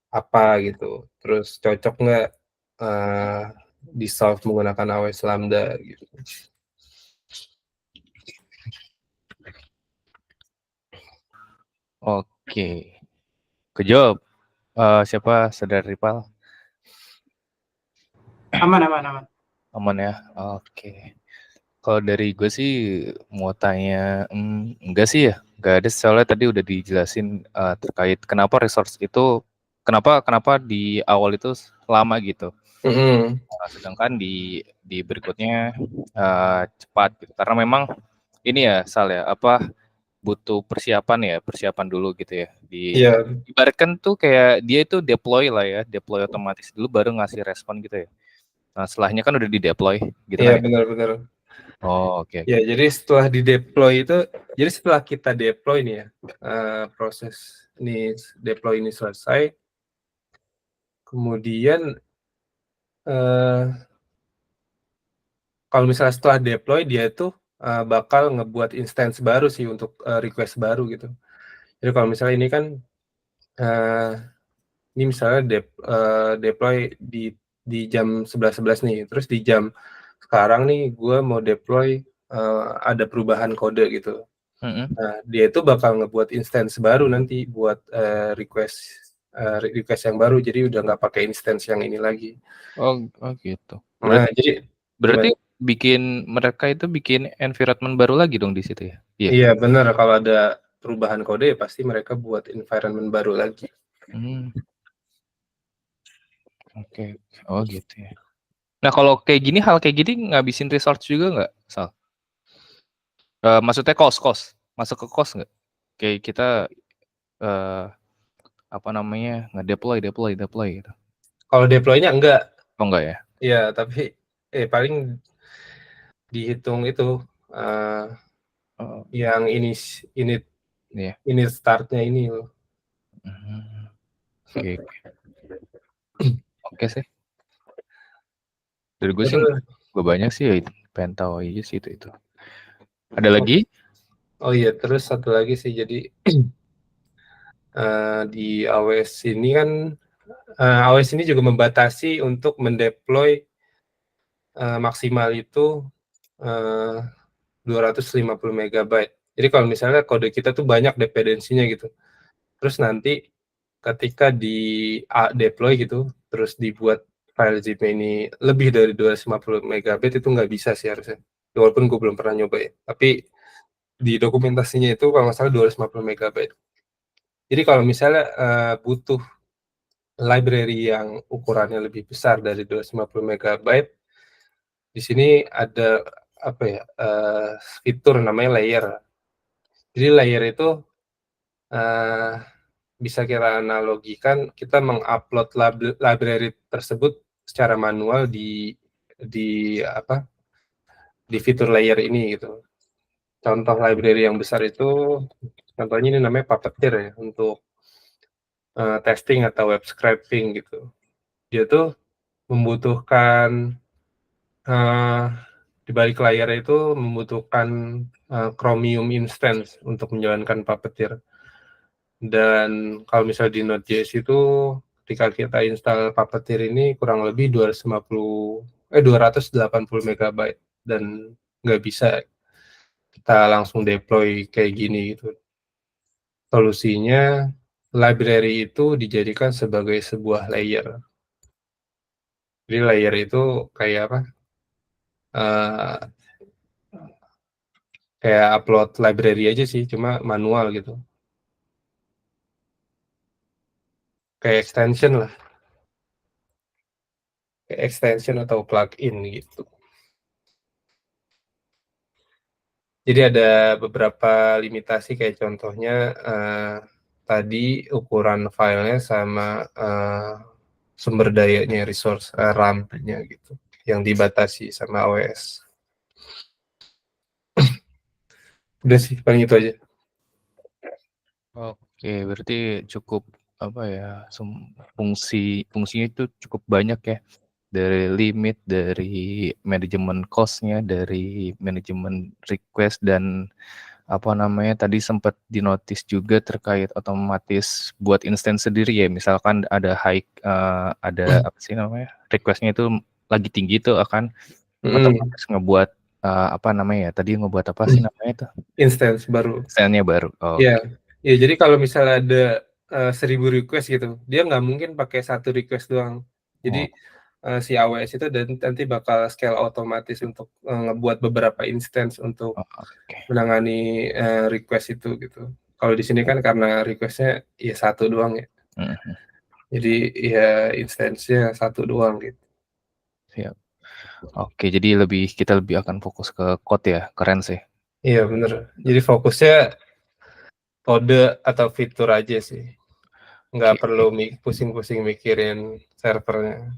apa gitu. Terus cocok nggak di-solve menggunakan AWS Lambda gitu. Oke. Kejawab. Siapa Saudara Ripal? Aman. Aman ya. Oke. Kalau dari gue sih mau tanya, enggak sih ya, enggak ada, soalnya tadi udah dijelasin terkait kenapa resource itu, kenapa di awal itu lama gitu. Sedangkan di berikutnya cepat gitu. Karena memang ini ya Sal ya, butuh persiapan dulu gitu ya. Ibaratkan tuh kayak dia itu deploy otomatis dulu baru ngasih respon gitu ya. Nah, setelahnya kan udah di deploy gitu kan. Iya benar. Oh, oke. Ya, jadi setelah di deploy itu, jadi setelah kita deploy nih ya, proses ini deploy ini selesai, kemudian kalau misalnya setelah deploy dia itu bakal ngebuat instance baru sih untuk request baru gitu. Jadi kalau misalnya ini kan ini misalnya deploy di jam 11.11 nih, terus di jam sekarang nih gue mau deploy ada perubahan kode gitu. Nah, dia itu bakal ngebuat instance baru nanti buat request yang baru, jadi udah nggak pakai instance yang ini lagi. Oh gitu. Berarti mereka itu bikin environment baru lagi dong di situ ya? Iya benar, kalau ada perubahan kode ya pasti mereka buat environment baru lagi. Oke. Oh gitu ya. Nah kalau hal kayak gini ngabisin resource juga nggak, Sal? Maksudnya cost, masuk ke cost nggak? Kayak kita ngedeploy gitu. Kalau deploy-nya enggak. Oh enggak ya? Iya, tapi paling dihitung itu yang ini startnya ini loh. Oke. Oke sih. Dari gue sih gue banyak sih ya itu. Pengen tahu aja sih itu. Ada lagi? Oh iya, terus satu lagi sih, jadi di AWS ini kan AWS ini juga membatasi untuk mendeploy maksimal itu 250 megabyte. Jadi kalau misalnya kode kita tuh banyak dependensinya gitu, terus nanti ketika di deploy gitu, terus dibuat file zip ini lebih dari 250 megabyte itu nggak bisa sih harusnya. Walaupun gue belum pernah nyoba ya, tapi di dokumentasinya itu kalau nggak salah 250 megabyte. Jadi kalau misalnya butuh library yang ukurannya lebih besar dari 250 megabyte, di sini ada apa ya, fitur namanya layer. Jadi layer itu bisa kita analogikan kita mengupload library tersebut secara manual di fitur layer ini gitu. Contoh library yang besar itu, contohnya ini namanya Puppeteer ya, untuk testing atau web scraping gitu. Dia tuh membutuhkan di balik layar itu membutuhkan Chromium instance untuk menjalankan Puppeteer. Dan kalau misalnya di Node.js itu ketika kita install Puppeteer ini kurang lebih 280 megabyte dan nggak bisa kita langsung deploy kayak gini gitu. Solusinya library itu dijadikan sebagai sebuah layer. Jadi layer itu kayak apa? Kayak upload library aja sih, cuma manual gitu. Kayak extension lah. Kayak extension atau plugin gitu. Jadi ada beberapa limitasi kayak contohnya tadi ukuran filenya sama sumber dayanya, resource RAM-nya gitu, yang dibatasi sama AWS. Udah sih, paling itu aja. Oke, berarti cukup apa ya, fungsinya itu cukup banyak ya. Dari limit, dari manajemen cost-nya, dari manajemen request, dan apa namanya tadi sempat dinotis juga terkait otomatis buat instance sendiri ya. Misalkan ada ada apa sih namanya, request-nya itu lagi tinggi tuh akan otomatis ngebuat apa namanya ya, tadi ngebuat apa sih namanya itu? Instance baru. Instance-nya baru. Iya. Ya, jadi kalau misalnya ada 1000 request gitu, dia nggak mungkin pakai satu request doang. Jadi si AWS itu nanti bakal scale otomatis untuk ngebuat beberapa instance untuk menangani request itu gitu. Kalau di sini kan karena requestnya ya satu doang ya. Jadi ya instance-nya satu doang gitu. Siap. Oke, jadi kita lebih akan fokus ke code ya. Keren sih. Iya bener. Jadi fokusnya kode atau fitur aja sih. Nggak perlu pusing-pusing mikirin servernya.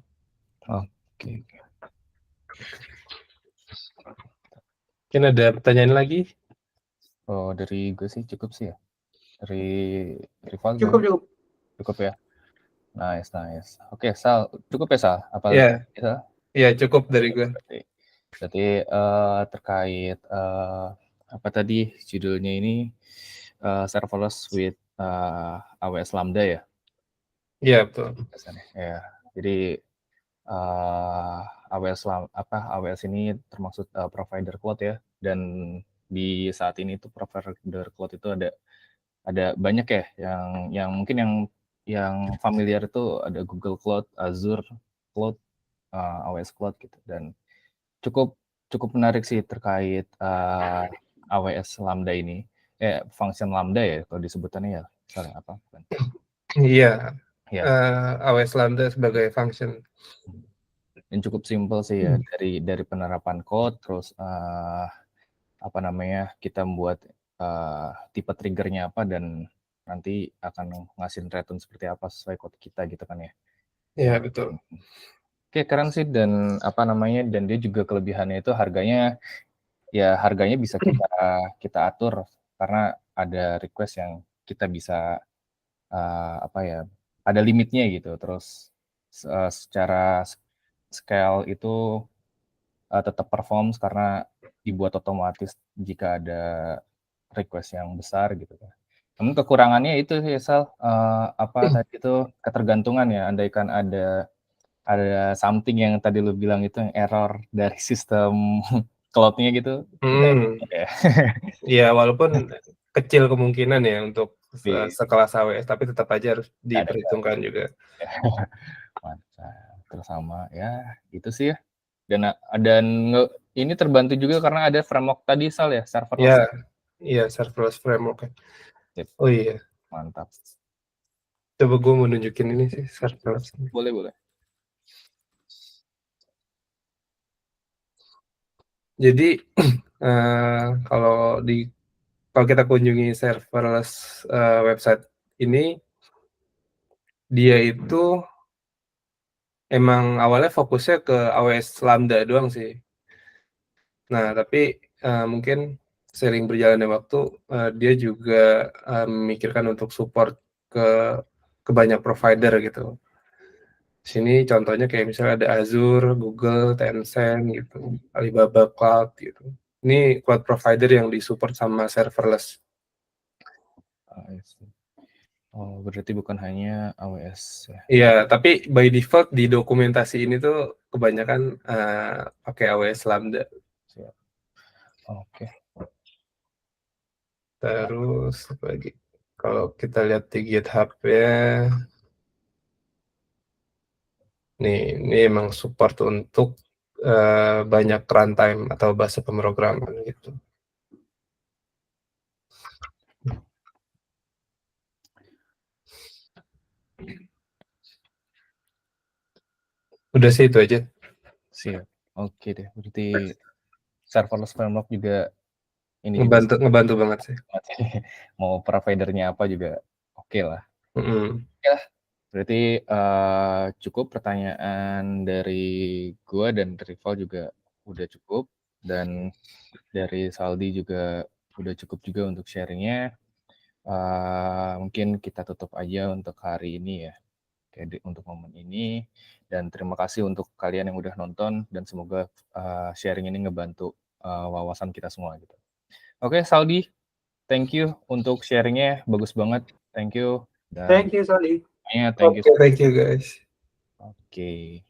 Oke. Mungkin ada pertanyaan lagi? Oh, dari gue sih cukup sih ya. Dari Rival cukup ya. Nice. Oke, Sal, cukup ya Sal? Apa? Iya, cukup dari gue. Berarti terkait apa tadi judulnya ini, serverless with AWS Lambda ya? Iya, betul. Ya, jadi AWS ini termasuk provider cloud ya, dan di saat ini tuh provider cloud itu ada banyak ya, yang mungkin yang familiar itu ada Google Cloud, Azure Cloud, AWS Cloud gitu, dan cukup menarik sih terkait AWS Lambda ini, function Lambda ya kalau disebutannya ya, misalnya apa? Iya, AWS Lambda sebagai function. Dan cukup simpel sih ya, dari penerapan code, terus apa namanya, kita membuat tipe triggernya apa, dan nanti akan ngasih return seperti apa sesuai code kita gitu kan ya. Iya, betul. Oke, keren sih, dan apa namanya, dan dia juga kelebihannya itu harganya bisa kita atur karena ada request yang kita bisa apa ya, ada limitnya gitu. Terus secara scale itu tetap perform karena dibuat otomatis jika ada request yang besar gitu kan. Namun kekurangannya itu sih Sal, apa tadi itu ketergantungan ya, andaikan ada something yang tadi lu bilang itu yang error dari sistem cloud-nya gitu, kita ya. Iya, walaupun kecil kemungkinan ya untuk sekelas AWS, tapi tetap aja harus diperhitungkan juga. Mantap, terus sama ya itu sih ya. Dan ini terbantu juga karena ada framework tadi Sal ya, serverless. Iya, serverless framework. Oh iya. Mantap. Coba gue mau nunjukin ini sih, serverless. Boleh. Jadi kalau kita kunjungi serverless website ini, dia itu emang awalnya fokusnya ke AWS Lambda doang sih. Nah, tapi mungkin seiring berjalannya waktu, dia juga memikirkan untuk support ke banyak provider gitu. Sini contohnya kayak misalnya ada Azure, Google, Tencent gitu, Alibaba Cloud gitu. Ini cloud provider yang disupport sama serverless. Oh, berarti bukan hanya AWS ya? Iya, tapi by default di dokumentasi ini tuh kebanyakan pakai AWS Lambda. Siap. Oke. Terus lagi, kalau kita lihat di GitHub ya, ini emang support untuk banyak runtime atau bahasa pemrograman gitu. Udah sih itu aja. Siap. Oke deh, berarti serverless framework juga ini ngebantu banget sih. Mau providernya apa juga oke lah. Ya, berarti cukup pertanyaan dari gua dan Rival juga udah cukup, dan dari Saldi juga udah cukup juga untuk sharingnya. Mungkin kita tutup aja untuk hari ini ya, untuk momen ini. Dan terima kasih untuk kalian yang udah nonton, dan semoga sharing ini ngebantu wawasan kita semua gitu. Oke, Saldi, thank you untuk sharingnya, bagus banget. Thank you. Thank you, Saldi. Thank you guys. Oke.